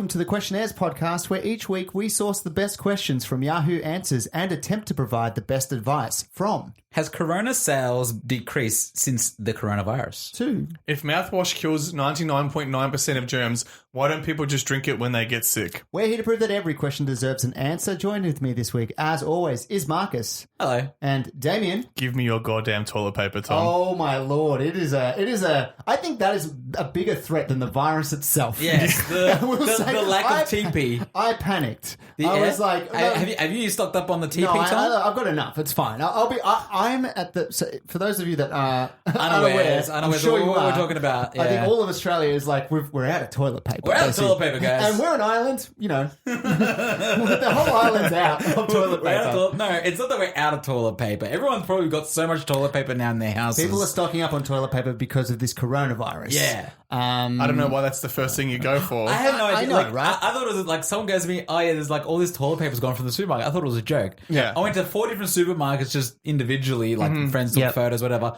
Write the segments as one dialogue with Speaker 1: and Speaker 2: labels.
Speaker 1: welcome to the Questionnaires podcast, where each week we source the best questions from Yahoo Answers and attempt to provide the best advice from...
Speaker 2: Has Corona sales decreased since the coronavirus?
Speaker 1: To...
Speaker 3: If mouthwash kills 99.9% of germs, why don't people just drink it when they get sick?
Speaker 1: We're here to prove that every question deserves an answer. Joined with me this week, as always, is Marcus.
Speaker 2: Hello.
Speaker 1: And Damien.
Speaker 3: Give me your goddamn toilet paper, Tom.
Speaker 1: Oh my lord, it is a I think that is a bigger threat than the virus itself.
Speaker 2: Yes, the lack of TP.
Speaker 1: I panicked. I was like,
Speaker 2: have you stocked up on the TP,
Speaker 1: no,
Speaker 2: Tom?
Speaker 1: I've got enough. It's fine. I'm at the... So for those of you that are
Speaker 2: unaware,
Speaker 1: I'm sure you
Speaker 2: what
Speaker 1: are.
Speaker 2: we're talking about. Yeah.
Speaker 1: I think all of Australia is like, we're out of toilet paper.
Speaker 2: We're out of toilet paper, guys.
Speaker 1: And we're an island, you know. The whole island's out of toilet paper.
Speaker 2: No, it's not that we're out of toilet paper. Everyone's probably got so much toilet paper now in their houses.
Speaker 1: People are stocking up on toilet paper because of this coronavirus.
Speaker 2: Yeah.
Speaker 3: I don't know why that's the first thing you go for.
Speaker 2: I had no idea.
Speaker 1: I know, right?
Speaker 2: I thought it was like someone goes to me, oh yeah, there's like all this toilet paper's gone from the supermarket. I thought it was a joke.
Speaker 3: Yeah.
Speaker 2: I went to 4 different supermarkets just individually, like friends took photos, whatever.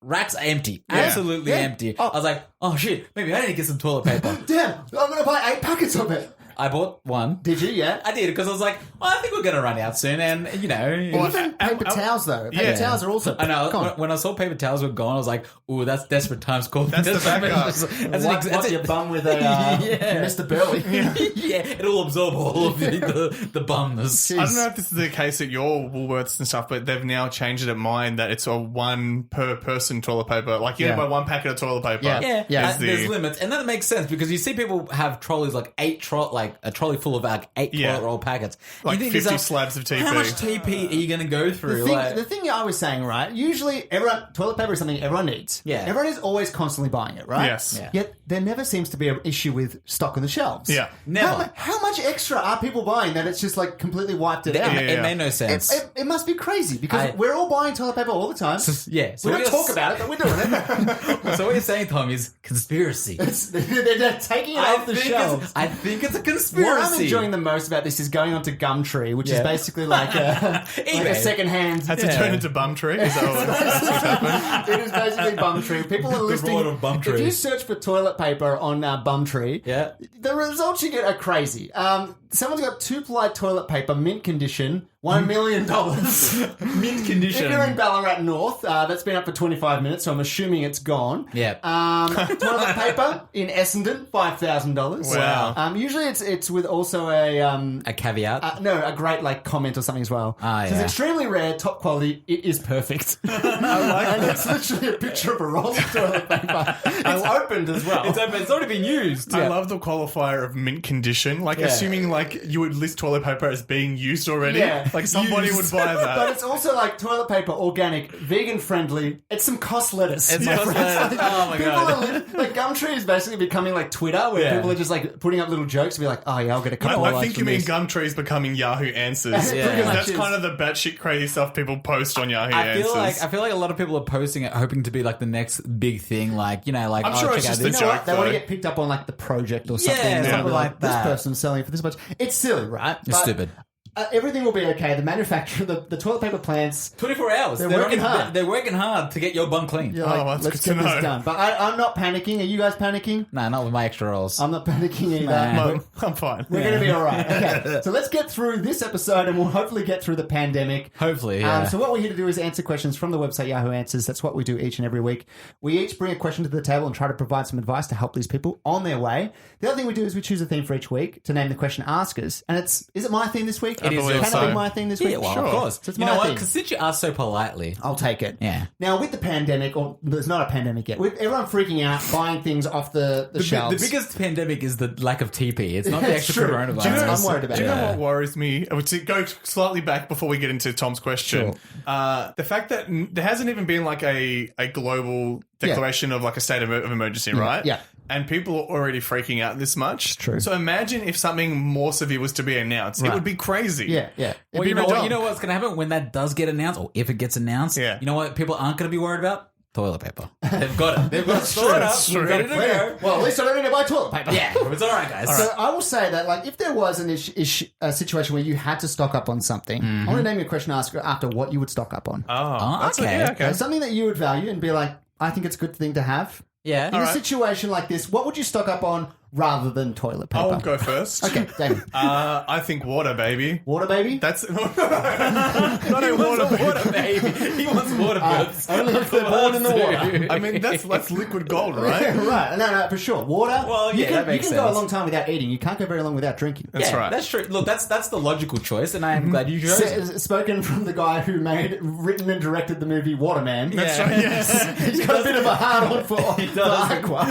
Speaker 2: Racks are empty. Absolutely empty. I was like, oh shit, maybe I need to get some toilet paper.
Speaker 1: Damn, I'm going to buy 8 packets of it.
Speaker 2: I bought one.
Speaker 1: Did you? Yeah.
Speaker 2: I did because I was like, well, I think we're going to run out soon, and you know.
Speaker 1: Even paper towels though. Paper towels are also.
Speaker 2: I know. When I saw paper towels were gone, I was like, "Ooh, that's desperate times called."
Speaker 3: That's the backup.
Speaker 1: That's your bum with a Mr. Burley.
Speaker 2: Yeah, it'll absorb all of the bumness.
Speaker 3: I don't know if this is the case at your Woolworths and stuff, but they've now changed it at mine that it's a 1 per person toilet paper. Like you buy 1 packet of toilet paper.
Speaker 2: Yeah. There's limits, and that makes sense because you see people have trolleys like a trolley full of like 8 toilet roll packets,
Speaker 3: like 50 slabs of TP.
Speaker 2: How much TP are you going to go through?
Speaker 1: The thing I was saying, right? Usually, toilet paper is something everyone needs.
Speaker 2: Yeah,
Speaker 1: everyone is always constantly buying it, right?
Speaker 3: Yes.
Speaker 1: Yeah. Yet there never seems to be an issue with stock on the shelves.
Speaker 3: Yeah,
Speaker 2: never.
Speaker 1: How much extra are people buying that it's just like completely wiped it out?
Speaker 2: It made no sense.
Speaker 1: It must be crazy because we're all buying toilet paper all the time.
Speaker 2: So
Speaker 1: we don't talk about it, but we're doing it.
Speaker 2: So what you're saying, Tom, is conspircy.
Speaker 1: They're taking it off the shelves.
Speaker 2: I think it's a conspiracy.
Speaker 1: What I'm enjoying the most about this is going on to Gumtree, which is basically like a second-hand...
Speaker 3: Had to turn into Bumtree? Is that what happened?
Speaker 1: It is basically Bumtree. People are listing... If you search for toilet paper on Bumtree, the results you get are crazy. Someone's got 2-ply toilet paper, mint condition, $1 million.
Speaker 2: Mint condition.
Speaker 1: If you're in Ballarat North, that's been up for 25 minutes, so I'm assuming it's gone.
Speaker 2: Yeah.
Speaker 1: Toilet paper in Essendon, $5,000.
Speaker 3: Wow.
Speaker 1: Usually it's with also a
Speaker 2: caveat.
Speaker 1: A great like comment or something as well. It's extremely rare, top quality. It is perfect. And it's literally a picture of a roll of toilet paper. It's opened as well.
Speaker 2: It's open. It's already been used.
Speaker 3: I love the qualifier of mint condition. Like assuming like you would list toilet paper as being used already.
Speaker 1: Yeah.
Speaker 3: Like somebody would buy that.
Speaker 1: But it's also like toilet paper, organic, vegan friendly. It's some cost lettuce.
Speaker 2: It's cost lettuce. Oh my god.
Speaker 1: Like Gumtree is basically becoming like Twitter, where people are just like putting up little jokes and be like, oh yeah, I'll get a couple of likes.
Speaker 3: I think you mean Gumtree's becoming Yahoo Answers. Because that's kind of the batshit crazy stuff people post on Yahoo Answers.
Speaker 2: I feel like a lot of people are posting it hoping to be like the next big thing, like, you know, like,
Speaker 3: I'm sure it's just a joke.
Speaker 1: They want to get picked up on like the project or something.
Speaker 2: Yeah, something like that.
Speaker 1: This person's selling it for this much. It's silly, right?
Speaker 2: It's stupid.
Speaker 1: Everything will be okay. The manufacturer, the toilet paper plants...
Speaker 2: 24 hours.
Speaker 1: They're working hard.
Speaker 2: They're working hard to get your bum clean.
Speaker 1: Like,
Speaker 3: that's
Speaker 1: let's
Speaker 3: good
Speaker 1: get
Speaker 3: to know.
Speaker 1: this done. But I'm not panicking. Are you guys panicking?
Speaker 2: Nah, not with my extra rolls.
Speaker 1: I'm not panicking either.
Speaker 3: No, I'm fine.
Speaker 1: We're going to be all right. Okay, so let's get through this episode and we'll hopefully get through the pandemic.
Speaker 2: Hopefully, yeah.
Speaker 1: So what we're here to do is answer questions from the website Yahoo Answers. That's what we do each and every week. We each bring a question to the table and try to provide some advice to help these people on their way. The other thing we do is we choose a theme for each week to name the question askers. And is it my theme this week?
Speaker 2: It is.
Speaker 1: Can it be my theme this week?
Speaker 2: Yeah, well,
Speaker 1: sure.
Speaker 2: of course.
Speaker 1: So it's
Speaker 2: you
Speaker 1: my
Speaker 2: know what?
Speaker 1: theme.
Speaker 2: Because since you asked so politely,
Speaker 1: I'll take it.
Speaker 2: Yeah.
Speaker 1: Now, with the pandemic, or there's not a pandemic yet, with everyone freaking out, buying things off the shelves.
Speaker 2: The biggest pandemic is the lack of TP. It's not the extra coronavirus.
Speaker 1: I'm worried about
Speaker 3: Do you know what worries me? To go slightly back before we get into Tom's question, the fact that there hasn't even been like a global declaration of like a state of emergency, right?
Speaker 1: Yeah.
Speaker 3: And people are already freaking out this much.
Speaker 1: True.
Speaker 3: So imagine if something more severe was to be announced. It would be crazy.
Speaker 1: Yeah.
Speaker 2: Well, you know what's going to happen when that does get announced, or if it gets announced?
Speaker 3: Yeah.
Speaker 2: You know what people aren't going to be worried about? Toilet paper. They've got it. They've got it stored up.
Speaker 3: true.
Speaker 2: Ready to go.
Speaker 1: Well, at least I don't need to buy toilet paper.
Speaker 2: Yeah, it's all right, guys.
Speaker 1: So I will say that, like, if there was a situation where you had to stock up on something, I want to name you a question after what you would stock up on.
Speaker 2: Okay.
Speaker 1: Something that you would value and be like, I think it's a good thing to have.
Speaker 2: Yeah.
Speaker 1: In a situation like this, what would you stock up on rather than toilet paper?
Speaker 3: I'll go first.
Speaker 1: Okay, Damien.
Speaker 3: I think water, baby.
Speaker 1: Water baby?
Speaker 3: That's not a water baby.
Speaker 2: He wants water birds.
Speaker 1: Only if they're born in the water.
Speaker 3: I mean, that's liquid gold, right?
Speaker 1: Right. No, for sure. Water.
Speaker 2: Well,
Speaker 1: you
Speaker 2: yeah,
Speaker 1: can,
Speaker 2: that makes
Speaker 1: you can go a
Speaker 2: sense.
Speaker 1: long time without eating. You can't go very long without drinking.
Speaker 3: That's right.
Speaker 2: That's true. Look, that's the logical choice, and I am glad you chose it.
Speaker 1: Spoken from the guy who written and directed the movie Waterman.
Speaker 3: That's right. Yes.
Speaker 1: He's got a bit of a hard on for Aqua.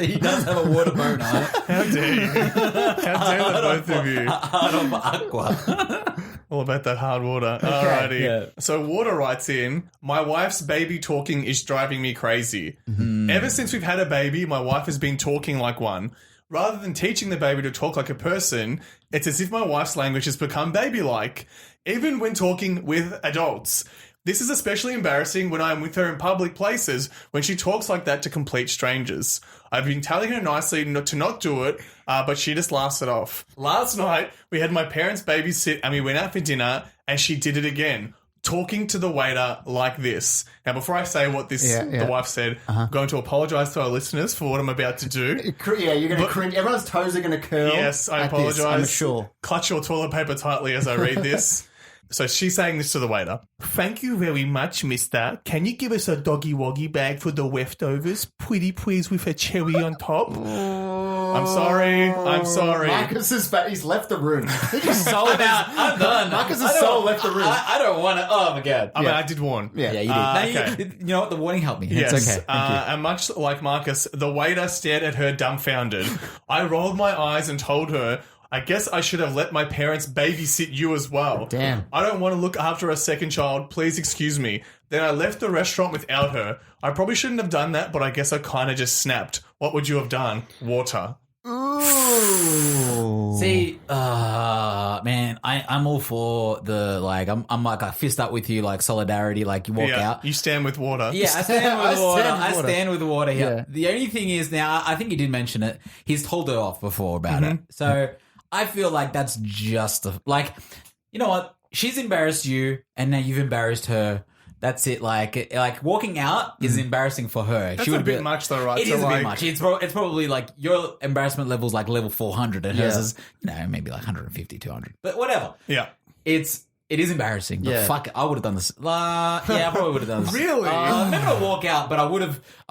Speaker 2: He does have a water boner.
Speaker 3: How dare you? How dare the both of you?
Speaker 2: Hard on for Aqua.
Speaker 3: All about that hard water. Alrighty.
Speaker 2: Yeah.
Speaker 3: So Water writes in, my wife's baby talking is driving me crazy. Ever since we've had a baby, my wife has been talking like one. Rather than teaching the baby to talk like a person, it's as if my wife's language has become baby-like, even when talking with adults. This is especially embarrassing when I am with her in public places when she talks like that to complete strangers. I've been telling her nicely to not do it, but she just laughs it off. Last night, we had my parents babysit and we went out for dinner and she did it again, talking to the waiter like this. Now, before I say what the wife said, I'm going to apologise to our listeners for what I'm about to do.
Speaker 1: Yeah, you're going to cringe. Everyone's toes are going to curl.
Speaker 3: Yes, I apologise.
Speaker 1: I'm sure.
Speaker 3: Clutch your toilet paper tightly as I read this. So she's saying this to the waiter. Thank you very much, mister. Can you give us a doggy-woggy bag for the leftovers? Pretty please with a cherry on top. I'm sorry.
Speaker 1: Marcus he's left the room. He just sold
Speaker 2: I'm out. I'm done.
Speaker 1: Marcus's soul left the room.
Speaker 2: I don't want to. Oh my god.
Speaker 3: I mean, I did warn.
Speaker 1: Yeah.
Speaker 2: Yeah, you did.
Speaker 3: okay.
Speaker 2: You know what? The warning helped me.
Speaker 3: Yes.
Speaker 2: It's okay. Thank you.
Speaker 3: And much like Marcus, the waiter stared at her dumbfounded. I rolled my eyes and told her, I guess I should have let my parents babysit you as well.
Speaker 1: Damn.
Speaker 3: I don't want to look after a second child. Please excuse me. Then I left the restaurant without her. I probably shouldn't have done that, but I guess I kind of just snapped. What would you have done? Water.
Speaker 1: Ooh.
Speaker 2: See, man, I'm all for the I'm like I fist up with you, like solidarity, like you walk out.
Speaker 3: You stand with water.
Speaker 2: Yeah, I stand with water. I stand with water here.
Speaker 1: Yeah.
Speaker 2: The only thing is now, I think you did mention it. He's told her off before about it, so I feel like that's just you know what? She's embarrassed you, and now you've embarrassed her. That's it. Like walking out is embarrassing for her.
Speaker 3: That's a bit much though, right?
Speaker 2: It is a bit much. It's probably like your embarrassment level's like level 400 and hers is, maybe like 150, 200. But whatever.
Speaker 3: Yeah.
Speaker 2: It is embarrassing, but
Speaker 1: Yeah.
Speaker 2: fuck it, I would have done this. Yeah, I probably would have done this.
Speaker 3: Really?
Speaker 2: Maybe not walk out, but I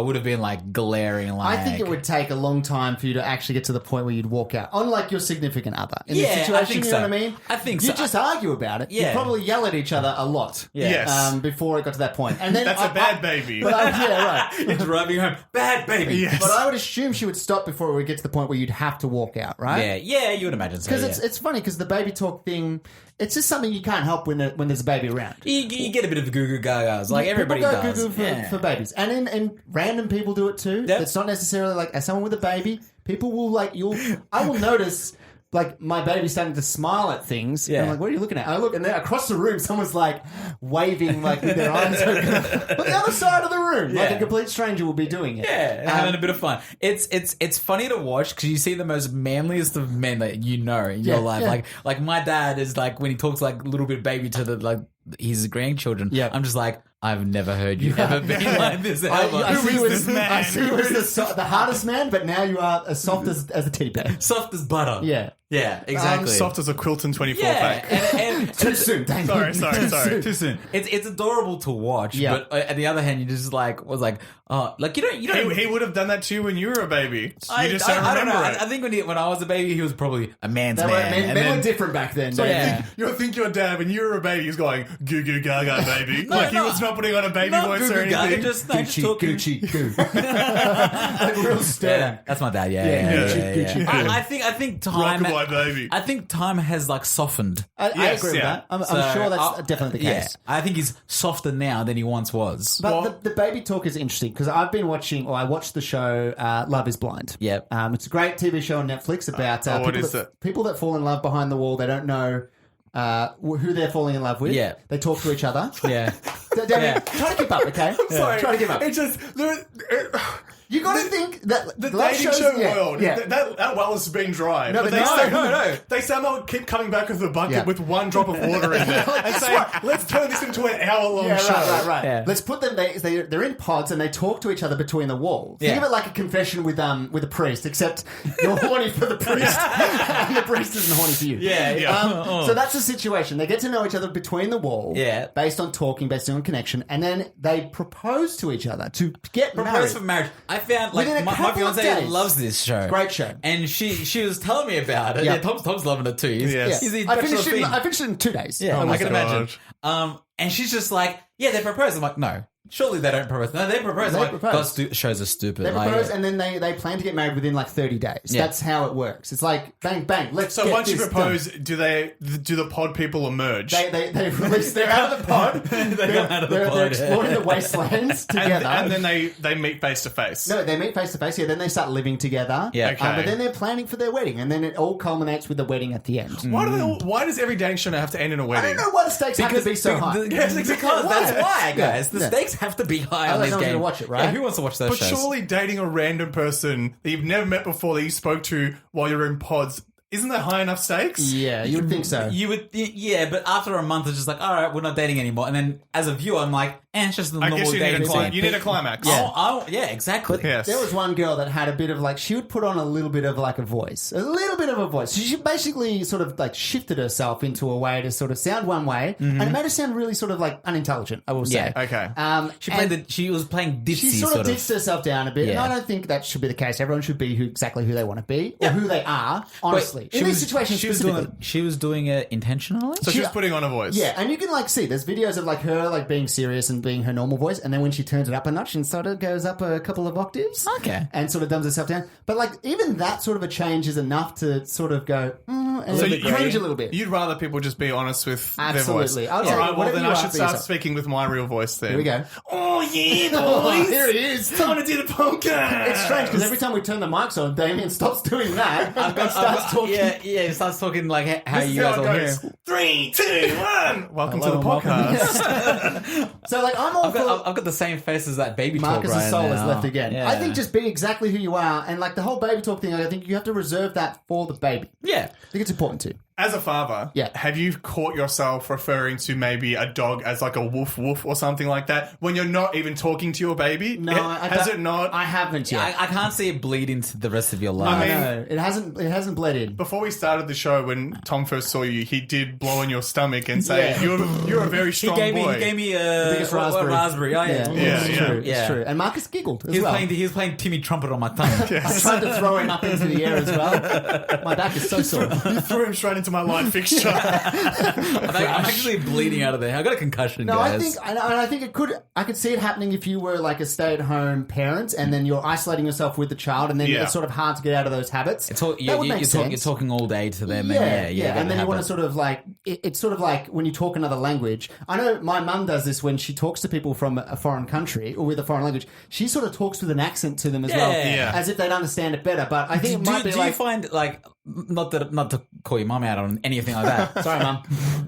Speaker 2: would have been like glaring. Like
Speaker 1: I think it would take a long time for you to actually get to the point where you'd walk out. Unlike your significant other. In
Speaker 2: Yeah,
Speaker 1: this situation,
Speaker 2: I think
Speaker 1: you
Speaker 2: so.
Speaker 1: know what I mean?
Speaker 2: I think
Speaker 1: you
Speaker 2: so.
Speaker 1: just argue about it.
Speaker 2: Yeah.
Speaker 1: You'd probably yell at each other a lot.
Speaker 2: Yeah.
Speaker 3: Yes.
Speaker 1: Before it got to that point. And then
Speaker 3: That's a bad baby.
Speaker 1: But yeah, right.
Speaker 2: You're driving home, bad baby.
Speaker 3: Yes.
Speaker 1: But I would assume she would stop before we get to the point where you'd have to walk out, right?
Speaker 2: Yeah, you would imagine so.
Speaker 1: Because
Speaker 2: Yeah.
Speaker 1: it's funny because the baby talk thing, it's just something you can't help when there's a baby around.
Speaker 2: You get a bit of the goo goo gagas, like everybody
Speaker 1: People go
Speaker 2: does.
Speaker 1: Google for babies, and random people do it too.
Speaker 2: Yep.
Speaker 1: It's not necessarily like as someone with a baby. People will I will notice like my baby starting to smile at things.
Speaker 2: Yeah.
Speaker 1: And I'm like, what are you looking at? And I look, and then across the room, someone's like waving like with their eyes open, but the other side of the room, like
Speaker 2: Yeah.
Speaker 1: a complete stranger will be doing it.
Speaker 2: Yeah, having a bit of fun. It's funny to watch because you see the most manliest of men that you know in your life.
Speaker 1: yeah.
Speaker 2: Like my dad is like when he talks like a little bit baby to the his grandchildren.
Speaker 1: Yeah.
Speaker 2: I'm just like, I've never heard you ever been like this ever.
Speaker 1: I see you as
Speaker 3: this man?
Speaker 1: I see you as the hardest man, but now you are as soft as a teddy bear.
Speaker 2: Soft as butter.
Speaker 1: Yeah.
Speaker 2: Exactly.
Speaker 3: Soft as a Quilton 24
Speaker 2: Yeah,
Speaker 3: pack.
Speaker 2: and
Speaker 1: Too soon. Dang.
Speaker 3: Sorry.
Speaker 2: too soon. It's adorable to watch,
Speaker 1: Yeah.
Speaker 2: but at the other hand, you just you don't.
Speaker 3: He would have done that to you when you were a baby. You just don't
Speaker 2: I don't
Speaker 3: remember
Speaker 2: know.
Speaker 3: it.
Speaker 2: I think when I was a baby, he was probably a man's man.
Speaker 1: Men
Speaker 2: and then-
Speaker 1: were different back then.
Speaker 3: So
Speaker 2: Yeah.
Speaker 3: you think your dad, when you were a baby, he was going, goo goo gaga baby. He was not putting on a baby
Speaker 2: Not
Speaker 3: voice
Speaker 2: goo
Speaker 3: or
Speaker 2: goo gaga,
Speaker 3: anything.
Speaker 2: just
Speaker 1: Gucci,
Speaker 2: talking.
Speaker 1: Gucci, goo. Like real stern.
Speaker 2: Yeah, that's my dad. Yeah.
Speaker 1: Gucci,
Speaker 2: I think time.
Speaker 3: Rockabye baby.
Speaker 2: I think time has softened.
Speaker 1: I
Speaker 3: Yes,
Speaker 1: agree with
Speaker 3: yeah.
Speaker 1: that. I'm
Speaker 2: So,
Speaker 1: sure that's definitely the case.
Speaker 2: Yeah, I think he's softer now than he once was.
Speaker 1: But the baby talk is interesting because I watched the show Love is Blind.
Speaker 2: Yep.
Speaker 1: It's a great TV show on Netflix about
Speaker 3: what
Speaker 1: people,
Speaker 3: is it?
Speaker 1: People that fall in love behind the wall. They don't know who they're falling in love with.
Speaker 2: Yeah.
Speaker 1: They talk to each other.
Speaker 2: Yeah.
Speaker 1: Damien, try to keep up, okay?
Speaker 3: Sorry.
Speaker 1: Try to keep up.
Speaker 3: It's just...
Speaker 1: You got to think that
Speaker 3: The
Speaker 1: love
Speaker 3: dating
Speaker 1: shows-
Speaker 3: show
Speaker 1: yeah,
Speaker 3: world,
Speaker 1: yeah.
Speaker 3: that well has been dry.
Speaker 1: No,
Speaker 3: but
Speaker 1: but no.
Speaker 3: they somehow keep coming back with a bucket
Speaker 1: Yeah.
Speaker 3: with one drop of water in there and saying, Let's turn this into an hour-long
Speaker 1: Yeah,
Speaker 3: show.
Speaker 1: right.
Speaker 2: Yeah.
Speaker 1: Let's put them. They're in pods and they talk to each other between the walls.
Speaker 2: Yeah.
Speaker 1: Think of it like a confession with a priest, except you're horny for the priest and the priest isn't horny for you.
Speaker 2: Yeah.
Speaker 1: So that's the situation. They get to know each other between the wall.
Speaker 2: Yeah.
Speaker 1: Based on talking, based on connection, and then they propose to each other to get
Speaker 2: Propose
Speaker 1: married.
Speaker 2: for marriage. I found like
Speaker 1: Within a
Speaker 2: my
Speaker 1: couple of
Speaker 2: fiance
Speaker 1: days.
Speaker 2: loves this show.
Speaker 1: Great show.
Speaker 2: And she was telling me about it.
Speaker 1: Yeah.
Speaker 2: Yeah, Tom's loving it too. He's,
Speaker 3: Yes.
Speaker 2: he's the
Speaker 1: I
Speaker 2: bachelor
Speaker 1: finished,
Speaker 2: fiend.
Speaker 1: I finished it in 2 days.
Speaker 2: Yeah,
Speaker 3: Oh my
Speaker 2: I can
Speaker 3: God.
Speaker 2: imagine. And she's just like, yeah, they propose. I'm like, no, surely they don't propose. No, they propose.
Speaker 1: They
Speaker 2: I'm like,
Speaker 1: propose.
Speaker 2: God, shows are stupid.
Speaker 1: They
Speaker 2: Like,
Speaker 1: propose and then they plan to get married within like 30 days.
Speaker 2: Yeah.
Speaker 1: That's how it works. It's like bang, bang, let's
Speaker 3: So
Speaker 1: get
Speaker 3: once you
Speaker 1: this
Speaker 3: propose,
Speaker 1: done.
Speaker 3: do the pod people emerge?
Speaker 1: They release. They're out of the pod. They're,
Speaker 2: come out of the
Speaker 1: they're
Speaker 2: pod,
Speaker 1: exploring the wastelands together.
Speaker 3: and then they meet face to face.
Speaker 1: no, they meet face to face. Yeah, then they start living together.
Speaker 2: Yeah.
Speaker 3: Okay.
Speaker 1: But then they're planning for their wedding, and then it all culminates with the wedding at the end.
Speaker 3: Why does every dating show have to end in a
Speaker 1: I
Speaker 3: wedding?
Speaker 1: don't know why the stakes have to be so high.
Speaker 2: Because that's why, guys. The
Speaker 1: Yeah.
Speaker 2: stakes have to be high on
Speaker 1: Otherwise
Speaker 2: these
Speaker 1: no one's
Speaker 2: games.
Speaker 1: gonna watch it, right?
Speaker 2: Yeah, who wants to watch those
Speaker 3: But
Speaker 2: shows?
Speaker 3: surely dating a random person that you've never met before that you spoke to while you're in pods, isn't that high enough stakes?
Speaker 1: Yeah, you would think so.
Speaker 2: You would, yeah, but after a month, it's just like, all right, we're not dating anymore. And then as a viewer, I'm like, it's just the
Speaker 3: I
Speaker 2: normal
Speaker 3: guess you need,
Speaker 2: dating scene.
Speaker 3: you need a climax.
Speaker 2: Yeah, exactly.
Speaker 3: Yes.
Speaker 1: There was one girl that had a bit of like, she would put on a little bit of like a voice. A little bit of a voice. She basically sort of like shifted herself into a way to sort of sound one way. And it made her sound really sort of like unintelligent, I will say.
Speaker 2: Yeah.
Speaker 3: Okay.
Speaker 2: She was playing ditzy,
Speaker 1: She sort of ditched herself down a bit, and
Speaker 2: Yeah.
Speaker 1: I don't think that should be the case. Everyone should be exactly who they want to be, or who they are, honestly. In these situations specifically.
Speaker 2: She was doing it intentionally?
Speaker 3: So she was putting on a voice.
Speaker 1: Yeah, and you can like see, there's videos of like her like being serious and being her normal voice, and then when she turns it up a notch and sort of goes up a couple of octaves.
Speaker 2: Okay.
Speaker 1: And sort of dumbs herself down. But like even that sort of a change is enough to sort of go, and
Speaker 3: So
Speaker 1: cringe a little bit.
Speaker 3: You'd rather people just be honest with
Speaker 1: Absolutely.
Speaker 3: their
Speaker 1: I'll
Speaker 3: voice.
Speaker 1: tell
Speaker 3: All
Speaker 1: you,
Speaker 3: right, well
Speaker 1: whatever
Speaker 3: then
Speaker 1: you
Speaker 3: I
Speaker 1: are
Speaker 3: should
Speaker 1: for
Speaker 3: start
Speaker 1: yourself.
Speaker 3: speaking with my real voice then.
Speaker 1: Here we go.
Speaker 3: Oh yeah,
Speaker 1: Oh,
Speaker 3: boys.
Speaker 1: here it is.
Speaker 3: Time to do the podcast.
Speaker 1: It's strange because every time we turn the mics on, Damien stops doing that and starts talking.
Speaker 2: Yeah, he starts talking like how
Speaker 3: This
Speaker 2: you
Speaker 3: is
Speaker 2: guys
Speaker 3: how
Speaker 2: all
Speaker 3: it
Speaker 2: hear.
Speaker 3: goes. 3, 2, 1. Welcome to the
Speaker 1: Hello,
Speaker 3: podcast.
Speaker 1: So like I'm all for...
Speaker 2: I've got the same face as that baby talk
Speaker 1: Marcus's
Speaker 2: right
Speaker 1: soul
Speaker 2: now.
Speaker 1: is left again.
Speaker 2: Yeah.
Speaker 1: I think just be exactly who you are, and like the whole baby talk thing, I think you have to reserve that for the baby.
Speaker 2: Yeah.
Speaker 1: I think it's important too.
Speaker 3: As a father,
Speaker 1: Yeah.
Speaker 3: have you caught yourself referring to maybe a dog as like a woof woof or something like that when you're not even talking to your baby?
Speaker 1: No,
Speaker 3: Has it not?
Speaker 1: I haven't yet.
Speaker 2: I can't see it bleed into the rest of your life.
Speaker 3: I mean-
Speaker 1: No, it hasn't. It hasn't bled in.
Speaker 3: Before we started the show, when Tom first saw you, he did blow in your stomach and say,
Speaker 1: Yeah.
Speaker 3: "You're a very
Speaker 2: he
Speaker 3: strong
Speaker 2: gave
Speaker 3: boy."
Speaker 2: me a
Speaker 1: biggest
Speaker 2: what,
Speaker 1: raspberry.
Speaker 2: raspberry. Oh, yeah.
Speaker 1: it's
Speaker 3: yeah.
Speaker 1: true.
Speaker 2: Yeah.
Speaker 1: It's true. And Marcus giggled as
Speaker 2: He was
Speaker 1: well.
Speaker 2: playing Timmy Trumpet on my tongue.
Speaker 1: I tried to throw him up into the air as well. My back is so sore.
Speaker 3: You threw him straight into my light fixture.
Speaker 2: I'm actually bleeding out of there. I got a concussion,
Speaker 1: No,
Speaker 2: guys.
Speaker 1: I think it could. I could see it happening if you were like a stay-at-home parent, and then you're isolating yourself with the child, and then
Speaker 3: Yeah.
Speaker 1: it's sort of hard to get out of those habits.
Speaker 2: It's all,
Speaker 1: that would make sense.
Speaker 2: you're talking all day to them.
Speaker 1: Yeah,
Speaker 2: and yeah.
Speaker 1: and then you want to sort of like it's sort of like when you talk another language. I know my mum does this when she talks to people from a foreign country or with a foreign language. She sort of talks with an accent to them as well,
Speaker 2: Yeah.
Speaker 1: as if they'd understand it better. But I think it might be
Speaker 2: do
Speaker 1: like,
Speaker 2: you find like not to call your mum out on anything like that?
Speaker 1: sorry, mum.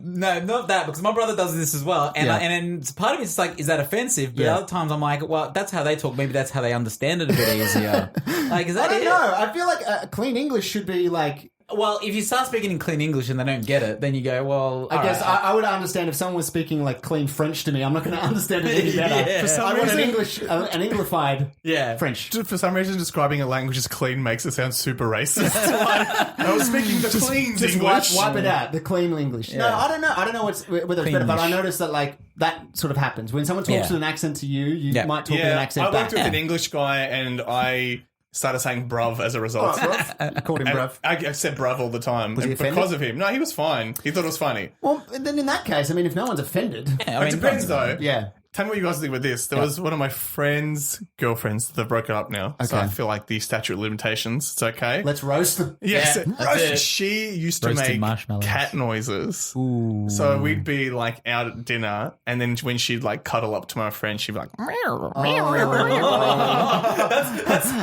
Speaker 2: No, not that, because my brother does this as well, and
Speaker 1: Yeah.
Speaker 2: and then part of it's like, is that offensive? But
Speaker 1: Yeah.
Speaker 2: other times I'm like, well, that's how they talk. Maybe that's how they understand it a bit easier. Like, is
Speaker 1: I
Speaker 2: that
Speaker 1: don't
Speaker 2: it?
Speaker 1: know. I feel like clean English should be like.
Speaker 2: Well, if you start speaking in clean English and they don't get it, then you go, well,
Speaker 1: I guess I would understand if someone was speaking like clean French to me. I'm not going to understand it any better.
Speaker 2: Yeah. For
Speaker 3: some
Speaker 1: I want an
Speaker 3: reason-
Speaker 1: English, an Englified
Speaker 2: yeah.
Speaker 1: French.
Speaker 3: For some reason, describing a language as clean makes it sound super racist. Like, I was speaking the clean
Speaker 1: Just
Speaker 3: English.
Speaker 1: wipe it out, the clean English. No, I don't know. I don't know whether it's better, but I
Speaker 2: Cleanish.
Speaker 1: noticed that like that sort of happens when someone talks
Speaker 2: Yeah.
Speaker 1: with an accent to you. You
Speaker 2: Yeah.
Speaker 1: might talk with an
Speaker 3: Yeah, I
Speaker 1: accent
Speaker 3: worked
Speaker 1: back.
Speaker 3: with an English guy and I started saying bruv as a result.
Speaker 1: I called him
Speaker 3: And
Speaker 1: bruv.
Speaker 3: I said bruv all the time.
Speaker 1: he
Speaker 3: And
Speaker 1: offended?
Speaker 3: because of him. No, he was fine. He thought it was funny.
Speaker 1: Well, then in that case, I mean, if no one's offended,
Speaker 2: Yeah, I
Speaker 3: It
Speaker 2: mean,
Speaker 3: depends though.
Speaker 1: yeah.
Speaker 3: Tell me what you guys think with this. There was one of my friend's girlfriends that broke it up now. So
Speaker 1: Okay.
Speaker 3: I feel like the statute of limitations. It's okay.
Speaker 1: Let's roast them.
Speaker 3: Yes,
Speaker 2: Yeah, that's it.
Speaker 3: she used to
Speaker 2: Roasted
Speaker 3: make
Speaker 2: marshmallows.
Speaker 3: cat noises.
Speaker 2: Ooh.
Speaker 3: So we'd be like out at dinner, and then when she'd like cuddle up to my friend, she'd be like,
Speaker 1: Oh.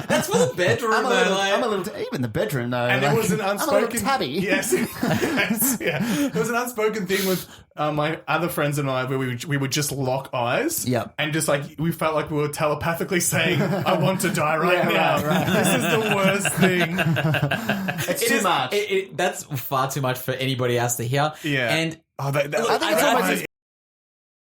Speaker 2: That's for the bedroom,
Speaker 1: I'm a
Speaker 2: though.
Speaker 1: little,
Speaker 2: Like,
Speaker 1: I'm a little, even the bedroom though.
Speaker 3: and
Speaker 1: like,
Speaker 3: it was an
Speaker 1: I'm a
Speaker 3: unspoken
Speaker 1: little tabby.
Speaker 3: Yes, yes, yeah. It was an unspoken thing with my other friends and I, where we would just lock eyes,
Speaker 1: Yep.
Speaker 3: and just like we felt like we were telepathically saying, "I want to die right
Speaker 1: Yeah,
Speaker 3: now.
Speaker 1: right.
Speaker 3: This is the worst thing."
Speaker 1: It's
Speaker 2: it
Speaker 1: too
Speaker 2: is-
Speaker 1: much.
Speaker 2: That's far too much for anybody else to hear.
Speaker 3: Yeah.
Speaker 2: And
Speaker 3: Oh,
Speaker 1: I think it's almost